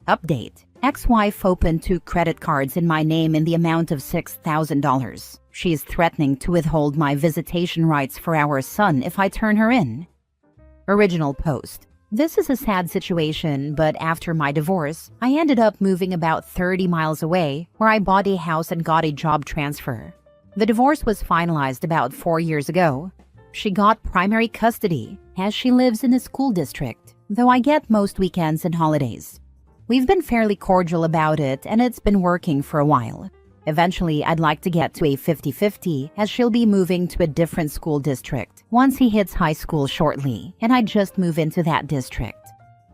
Update. Ex-wife opened 2 credit cards in my name in the amount of $6,000. She is threatening to withhold my visitation rights for our son if I turn her in. Original post. This is a sad situation, but after my divorce, I ended up moving about 30 miles away, where I bought a house and got a job transfer. The divorce was finalized about 4 years ago. She got primary custody, as she lives in a school district, though I get most weekends and holidays. We've been fairly cordial about it, and it's been working for a while. Eventually, I'd like to get to a 50-50, as she'll be moving to a different school district once he hits high school shortly, and I just move into that district.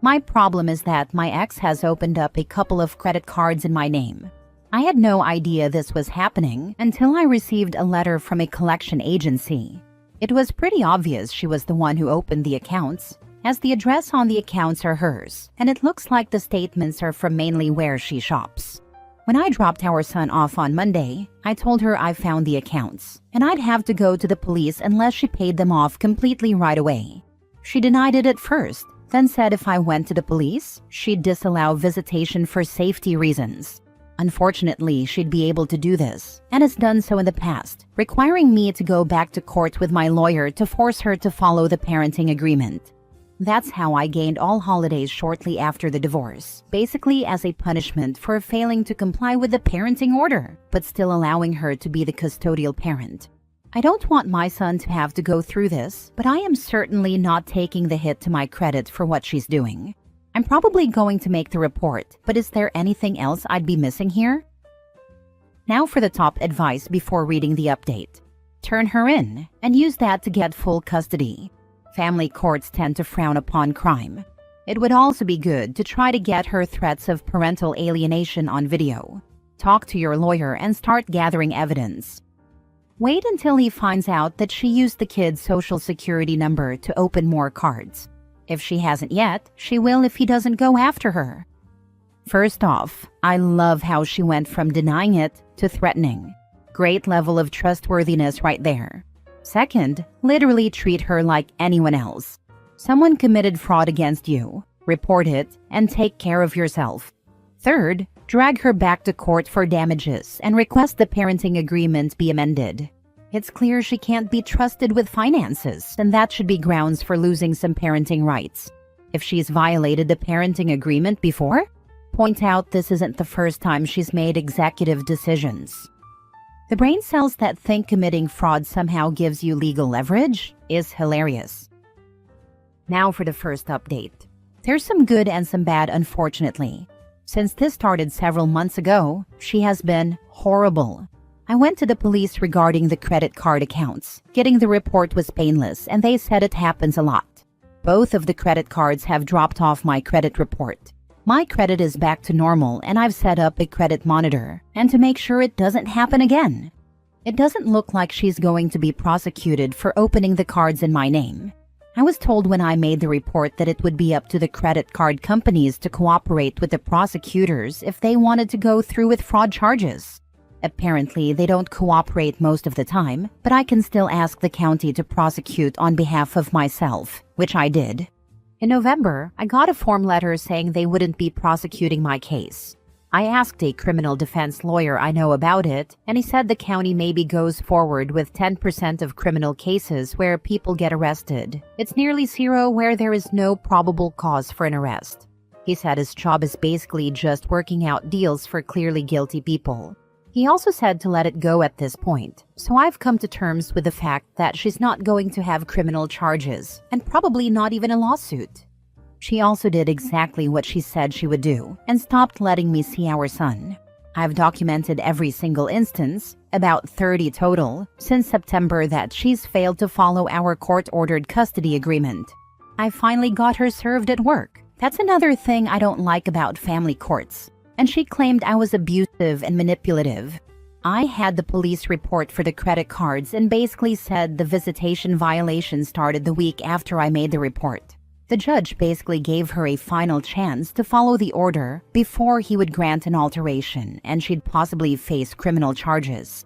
My problem is that my ex has opened up a couple of credit cards in my name. I had no idea this was happening until I received a letter from a collection agency. It was pretty obvious she was the one who opened the accounts, as the address on the accounts are hers, and it looks like the statements are from mainly where she shops. When I dropped our son off on Monday, I told her I found the accounts, and I'd have to go to the police unless she paid them off completely right away. She denied it at first, then said if I went to the police, she'd disallow visitation for safety reasons. Unfortunately, she'd be able to do this, and has done so in the past, requiring me to go back to court with my lawyer to force her to follow the parenting agreement. That's how I gained all holidays shortly after the divorce, basically as a punishment for failing to comply with the parenting order, but still allowing her to be the custodial parent. I don't want my son to have to go through this, but I am certainly not taking the hit to my credit for what she's doing. I'm probably going to make the report, but is there anything else I'd be missing here? Now for the top advice before reading the update. Turn her in, and use that to get full custody. Family courts tend to frown upon crime. It would also be good to try to get her threats of parental alienation on video. Talk to your lawyer and start gathering evidence. Wait until he finds out that she used the kid's social security number to open more cards. If she hasn't yet, she will if he doesn't go after her. First off, I love how she went from denying it to threatening. Great level of trustworthiness right there. Second, literally treat her like anyone else. Someone committed fraud against you. Report it and take care of yourself. Third, drag her back to court for damages and request the parenting agreement be amended. It's clear she can't be trusted with finances, and that should be grounds for losing some parenting rights. If she's violated the parenting agreement before, point out this isn't the first time she's made executive decisions. The brain cells that think committing fraud somehow gives you legal leverage is hilarious. Now for the first update. There's some good and some bad, unfortunately. Since this started several months ago, she has been horrible. I went to the police regarding the credit card accounts. Getting the report was painless, and they said it happens a lot. Both of the credit cards have dropped off my credit report. My credit is back to normal, and I've set up a credit monitor, and to make sure it doesn't happen again. It doesn't look like she's going to be prosecuted for opening the cards in my name. I was told when I made the report that it would be up to the credit card companies to cooperate with the prosecutors if they wanted to go through with fraud charges. Apparently, they don't cooperate most of the time, but I can still ask the county to prosecute on behalf of myself, which I did. In November, I got a form letter saying they wouldn't be prosecuting my case. I asked a criminal defense lawyer I know about it, and he said the county maybe goes forward with 10% of criminal cases where people get arrested. It's nearly zero where there is no probable cause for an arrest. He said his job is basically just working out deals for clearly guilty people. He also said to let it go at this point, so I've come to terms with the fact that she's not going to have criminal charges, and probably not even a lawsuit. She also did exactly what she said she would do, and stopped letting me see our son. I've documented every single instance, about 30 total, since September that she's failed to follow our court-ordered custody agreement. I finally got her served at work. That's another thing I don't like about family courts. And she claimed I was abusive and manipulative. I had the police report for the credit cards and basically said the visitation violation started the week after I made the report. The judge basically gave her a final chance to follow the order before he would grant an alteration, and she'd possibly face criminal charges.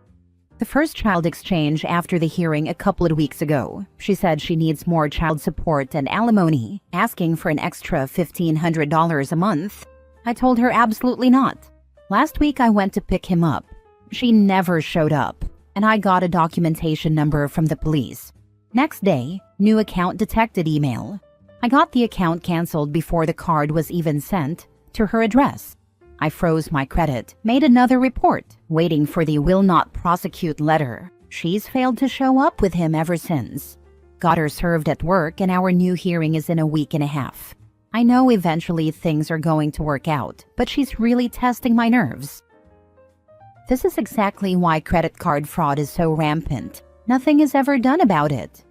The first child exchange after the hearing a couple of weeks ago. She said she needs more child support and alimony, asking for an extra $1,500 a month. I told her absolutely not. Last week I went to pick him up. She never showed up, and I got a documentation number from the police. Next day, new account detected email. I got the account canceled before the card was even sent to her address. I froze my credit, made another report, waiting for the will not prosecute letter. She's failed to show up with him ever since. Got her served at work, and our new hearing is in a week and a half. I know eventually things are going to work out, but she's really testing my nerves. This is exactly why credit card fraud is so rampant. Nothing is ever done about it.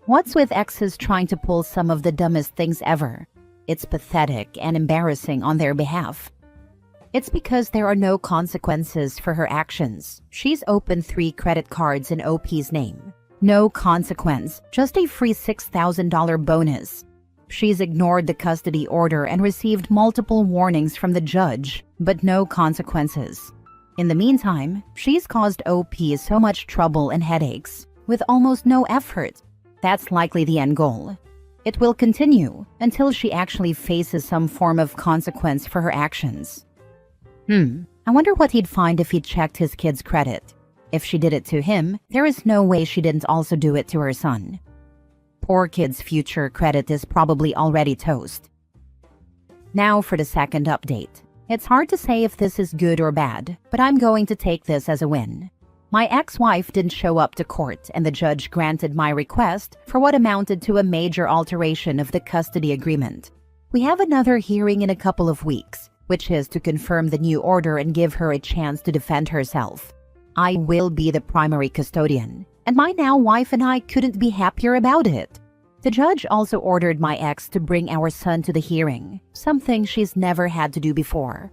What's with exes trying to pull some of the dumbest things ever? It's pathetic and embarrassing on their behalf. It's because there are no consequences for her actions. She's opened 3 credit cards in OP's name. No consequence, just a free $6,000 bonus. She's ignored the custody order and received multiple warnings from the judge, but no consequences. In the meantime, she's caused OP so much trouble and headaches, with almost no effort. That's likely the end goal. It will continue until she actually faces some form of consequence for her actions. I wonder what he'd find if he checked his kid's credit. If she did it to him, there is no way she didn't also do it to her son. Poor kid's future credit is probably already toast. Now for the second update. It's hard to say if this is good or bad, but I'm going to take this as a win. My ex-wife didn't show up to court, and the judge granted my request for what amounted to a major alteration of the custody agreement. We have another hearing in a couple of weeks, which is to confirm the new order and give her a chance to defend herself. I will be the primary custodian, and my now wife and I couldn't be happier about it. The judge also ordered my ex to bring our son to the hearing, something she's never had to do before.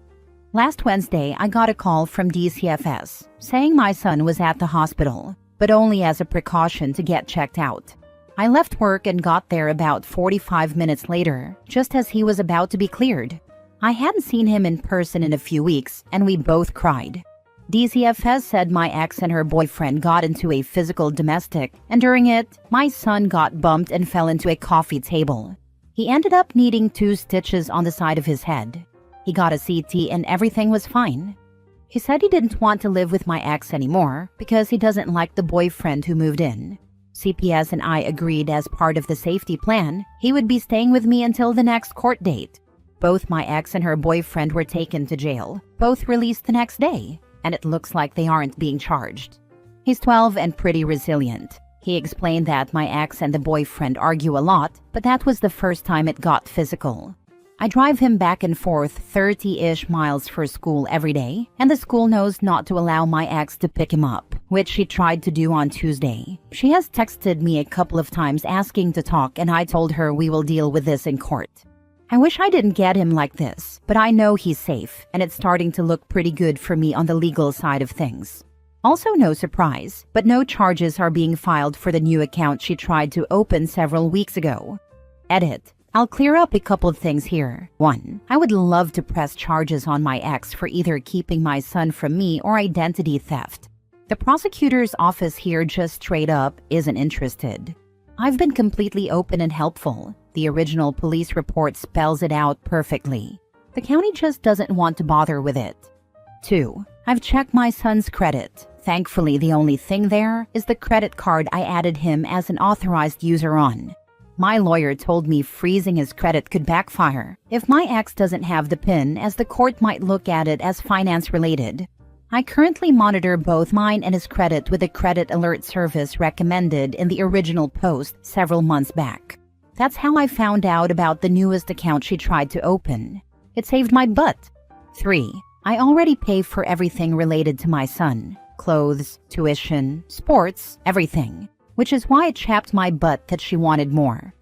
Last Wednesday, I got a call from DCFS saying my son was at the hospital, but only as a precaution to get checked out. I left work and got there about 45 minutes later, just as he was about to be cleared. I hadn't seen him in person in a few weeks, and we both cried. DCFS said my ex and her boyfriend got into a physical domestic, and during it, my son got bumped and fell into a coffee table. He ended up needing 2 stitches on the side of his head. He got a CT and everything was fine. He said he didn't want to live with my ex anymore because he doesn't like the boyfriend who moved in. CPS and I agreed as part of the safety plan, he would be staying with me until the next court date. Both my ex and her boyfriend were taken to jail, both released the next day, and it looks like they aren't being charged. He's 12 and pretty resilient. He explained that my ex and the boyfriend argue a lot, but that was the first time it got physical. I drive him back and forth 30-ish miles for school every day, and the school knows not to allow my ex to pick him up, which she tried to do on Tuesday. She has texted me a couple of times asking to talk, and I told her we will deal with this in court. I wish I didn't get him like this, but I know he's safe, and it's starting to look pretty good for me on the legal side of things. Also, no surprise, but no charges are being filed for the new account she tried to open several weeks ago. Edit. I'll clear up a couple of things here. 1. I would love to press charges on my ex for either keeping my son from me or identity theft. The prosecutor's office here just straight up isn't interested. I've been completely open and helpful. The original police report spells it out perfectly. The county just doesn't want to bother with it. 2. I've checked my son's credit. Thankfully, the only thing there is the credit card I added him as an authorized user on. My lawyer told me freezing his credit could backfire if my ex doesn't have the PIN, as the court might look at it as finance-related. I currently monitor both mine and his credit with a credit alert service recommended in the original post several months back. That's how I found out about the newest account she tried to open. It saved my butt. 3. I already pay for everything related to my son. Clothes, tuition, sports, everything. Which is why it chapped my butt that she wanted more.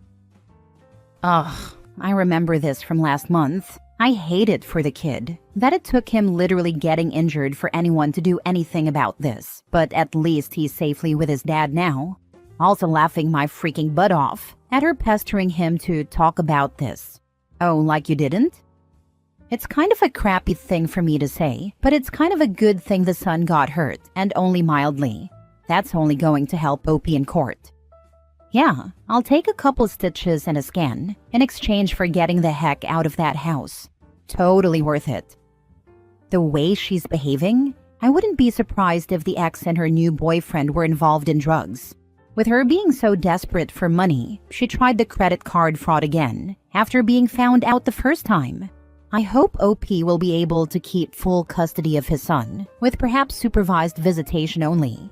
Ugh, I remember this from last month. I hate it for the kid, that it took him literally getting injured for anyone to do anything about this. But at least he's safely with his dad now. Also laughing my freaking butt off at her pestering him to talk about this. Oh, like you didn't? It's kind of a crappy thing for me to say, but it's kind of a good thing the son got hurt, and only mildly. That's only going to help OP in court. Yeah, I'll take a couple stitches and a scan in exchange for getting the heck out of that house. Totally worth it. The way she's behaving, I wouldn't be surprised if the ex and her new boyfriend were involved in drugs. With her being so desperate for money, she tried the credit card fraud again after being found out the first time. I hope OP will be able to keep full custody of his son, with perhaps supervised visitation only.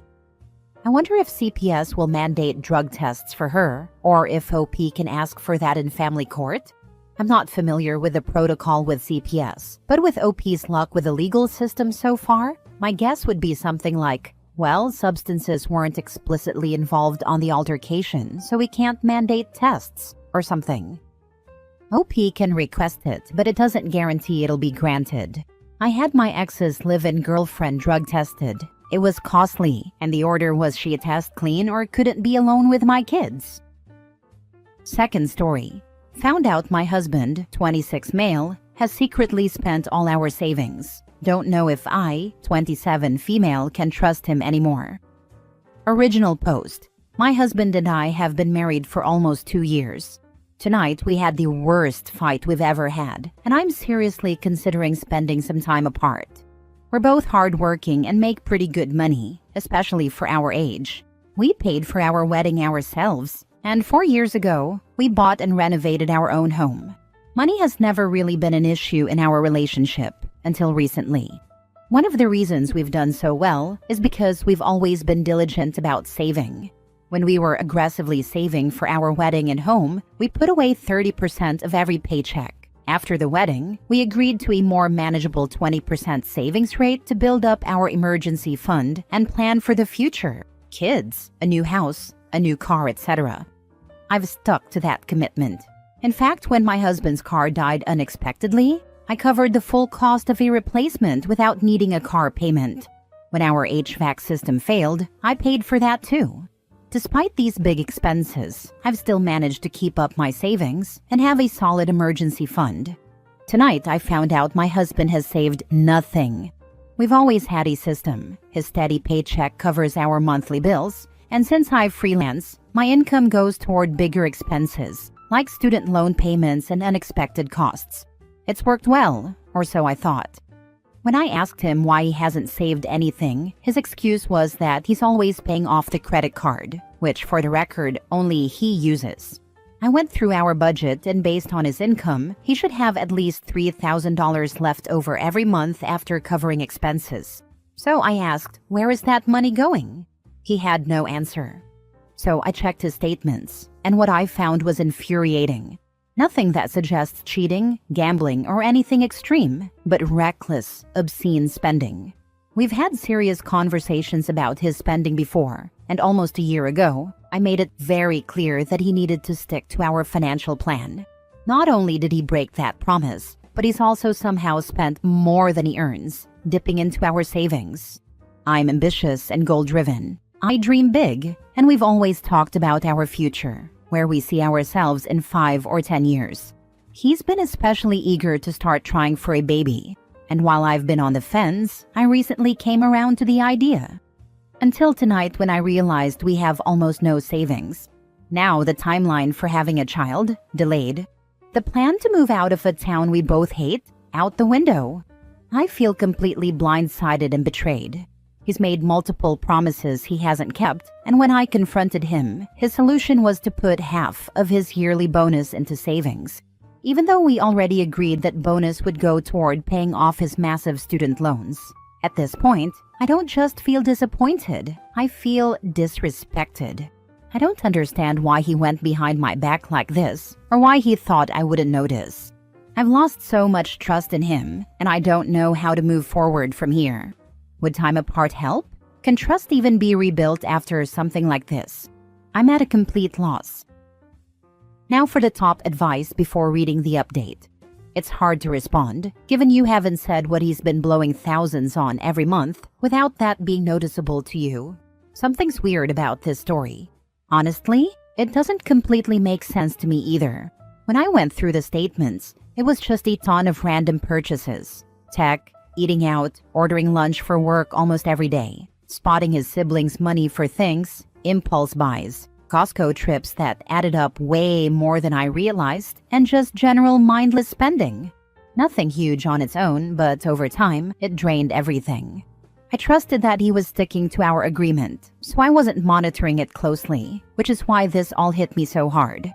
I wonder if CPS will mandate drug tests for her, or if OP can ask for that in family court. I'm not familiar with the protocol with CPS, but with OP's luck with the legal system so far, my guess would be something like, well, substances weren't explicitly involved on the altercation, so we can't mandate tests, or something. OP can request it, but it doesn't guarantee it'll be granted. I had my ex's live-in girlfriend drug tested. It was costly, and the order was she test clean or couldn't be alone with my kids. Second story. Found out my husband, 26 male, has secretly spent all our savings. Don't know if I, 27 female, can trust him anymore. Original post. My husband and I have been married for almost 2 years. Tonight we had the worst fight we've ever had, and I'm seriously considering spending some time apart. We're both hardworking and make pretty good money, especially for our age. We paid for our wedding ourselves, and 4 years ago, we bought and renovated our own home. Money has never really been an issue in our relationship until recently. One of the reasons we've done so well is because we've always been diligent about saving. When we were aggressively saving for our wedding and home, we put away 30% of every paycheck. After the wedding, we agreed to a more manageable 20% savings rate to build up our emergency fund and plan for the future. Kids, a new house, a new car, etc. I've stuck to that commitment. In fact, when my husband's car died unexpectedly, I covered the full cost of a replacement without needing a car payment. When our HVAC system failed, I paid for that too. Despite these big expenses, I've still managed to keep up my savings and have a solid emergency fund. Tonight, I found out my husband has saved nothing. We've always had a system. His steady paycheck covers our monthly bills, and since I freelance, my income goes toward bigger expenses, like student loan payments and unexpected costs. It's worked well, or so I thought. When I asked him why he hasn't saved anything, his excuse was that he's always paying off the credit card, which, for the record, only he uses. I went through our budget, and based on his income, he should have at least $3,000 left over every month after covering expenses. So I asked, where is that money going? He had no answer. So I checked his statements, and what I found was infuriating. Nothing that suggests cheating, gambling, or anything extreme, but reckless, obscene spending. We've had serious conversations about his spending before, and almost a year ago, I made it very clear that he needed to stick to our financial plan. Not only did he break that promise, but he's also somehow spent more than he earns, dipping into our savings. I'm ambitious and goal-driven. I dream big, and we've always talked about our future, where we see ourselves in 5 or 10 years. He's been especially eager to start trying for a baby, and while I've been on the fence, I recently came around to the idea. Until tonight when I realized we have almost no savings. Now the timeline for having a child, delayed. The plan to move out of a town we both hate, out the window. I feel completely blindsided and betrayed. He's made multiple promises he hasn't kept, and when I confronted him, his solution was to put half of his yearly bonus into savings. Even though we already agreed that bonus would go toward paying off his massive student loans. At this point, I don't just feel disappointed, I feel disrespected. I don't understand why he went behind my back like this, or why he thought I wouldn't notice. I've lost so much trust in him, and I don't know how to move forward from here. Would time apart help? Can trust even be rebuilt after something like this? I'm at a complete loss. Now for the top advice before reading the update. It's hard to respond, given you haven't said what he's been blowing thousands on every month without that being noticeable to you. Something's weird about this story. Honestly, it doesn't completely make sense to me either. When I went through the statements, it was just a ton of random purchases. Tech, eating out, ordering lunch for work almost every day, spotting his siblings' money for things, impulse buys, Costco trips that added up way more than I realized, and just general mindless spending. Nothing huge on its own, but over time, it drained everything. I trusted that he was sticking to our agreement, so I wasn't monitoring it closely, which is why this all hit me so hard.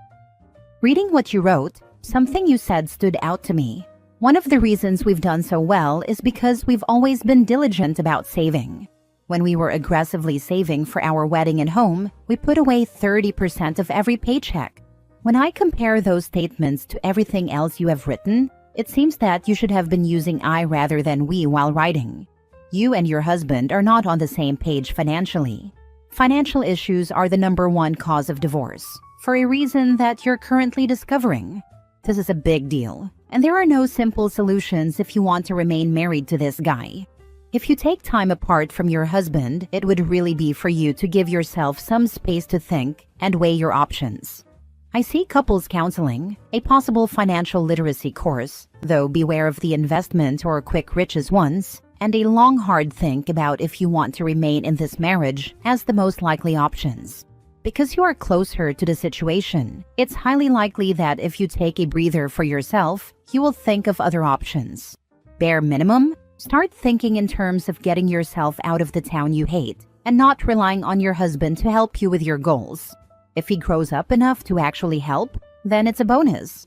Reading what you wrote, something you said stood out to me. One of the reasons we've done so well is because we've always been diligent about saving. When we were aggressively saving for our wedding and home, we put away 30% of every paycheck. When I compare those statements to everything else you have written, it seems that you should have been using I rather than we while writing. You and your husband are not on the same page financially. Financial issues are the #1 cause of divorce, for a reason that you're currently discovering. This is a big deal, and there are no simple solutions if you want to remain married to this guy. If you take time apart from your husband, it would really be for you to give yourself some space to think and weigh your options. I see couples counseling, a possible financial literacy course, though beware of the investment or quick riches ones, and a long hard think about if you want to remain in this marriage as the most likely options. Because you are closer to the situation, it's highly likely that if you take a breather for yourself, you will think of other options. Bare minimum, start thinking in terms of getting yourself out of the town you hate and not relying on your husband to help you with your goals. If he grows up enough to actually help, then it's a bonus.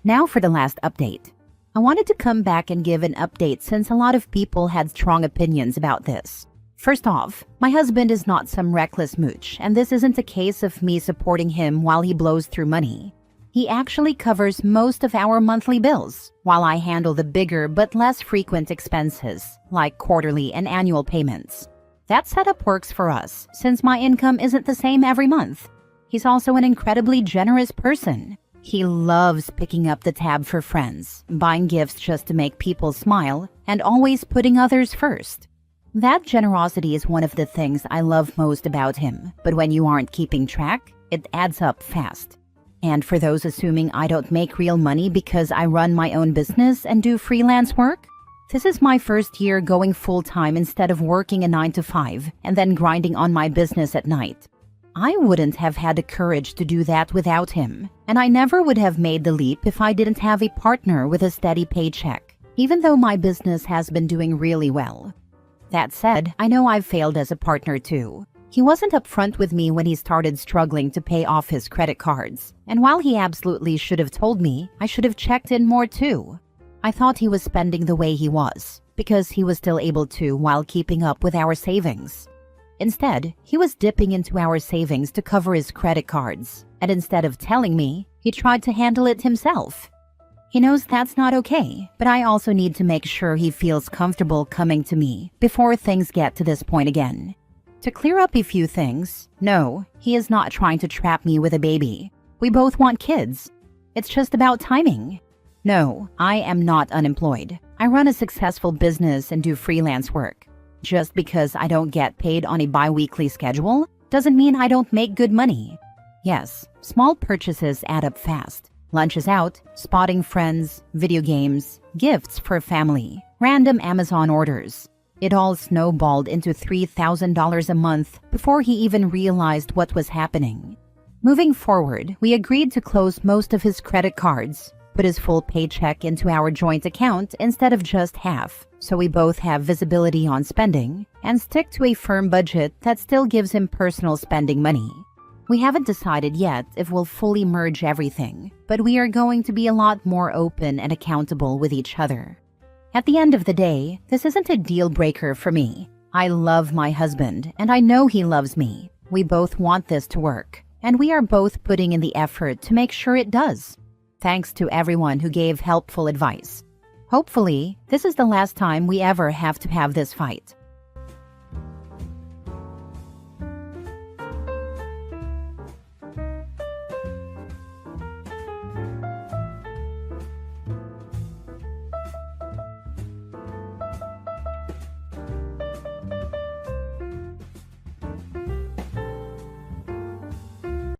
Now for the last update. I wanted to come back and give an update since a lot of people had strong opinions about this. First off, my husband is not some reckless mooch, and this isn't a case of me supporting him while he blows through money. He actually covers most of our monthly bills, while I handle the bigger but less frequent expenses, like quarterly and annual payments. That setup works for us, since my income isn't the same every month. He's also an incredibly generous person. He loves picking up the tab for friends, buying gifts just to make people smile, and always putting others first. That generosity is one of the things I love most about him, but when you aren't keeping track, it adds up fast. And for those assuming I don't make real money because I run my own business and do freelance work, this is my first year going full-time instead of working a 9 to 5 and then grinding on my business at night. I wouldn't have had the courage to do that without him, and I never would have made the leap if I didn't have a partner with a steady paycheck, even though my business has been doing really well. That said, I know I've failed as a partner too. He wasn't upfront with me when he started struggling to pay off his credit cards, and while he absolutely should have told me, I should have checked in more too. I thought he was spending the way he was, because he was still able to while keeping up with our savings. Instead, he was dipping into our savings to cover his credit cards, and instead of telling me, he tried to handle it himself. He knows that's not okay, but I also need to make sure he feels comfortable coming to me before things get to this point again. To clear up a few things, no, he is not trying to trap me with a baby. We both want kids. It's just about timing. No, I am not unemployed. I run a successful business and do freelance work. Just because I don't get paid on a bi-weekly schedule doesn't mean I don't make good money. Yes, small purchases add up fast. Lunches out, spotting friends, video games, gifts for family, random Amazon orders. It all snowballed into $3,000 a month before he even realized what was happening. Moving forward, we agreed to close most of his credit cards, put his full paycheck into our joint account instead of just half, so we both have visibility on spending, and stick to a firm budget that still gives him personal spending money. We haven't decided yet if we'll fully merge everything, but we are going to be a lot more open and accountable with each other. At the end of the day, this isn't a deal breaker for me. I love my husband, and I know he loves me. We both want this to work, and we are both putting in the effort to make sure it does. Thanks to everyone who gave helpful advice. Hopefully, this is the last time we ever have to have this fight.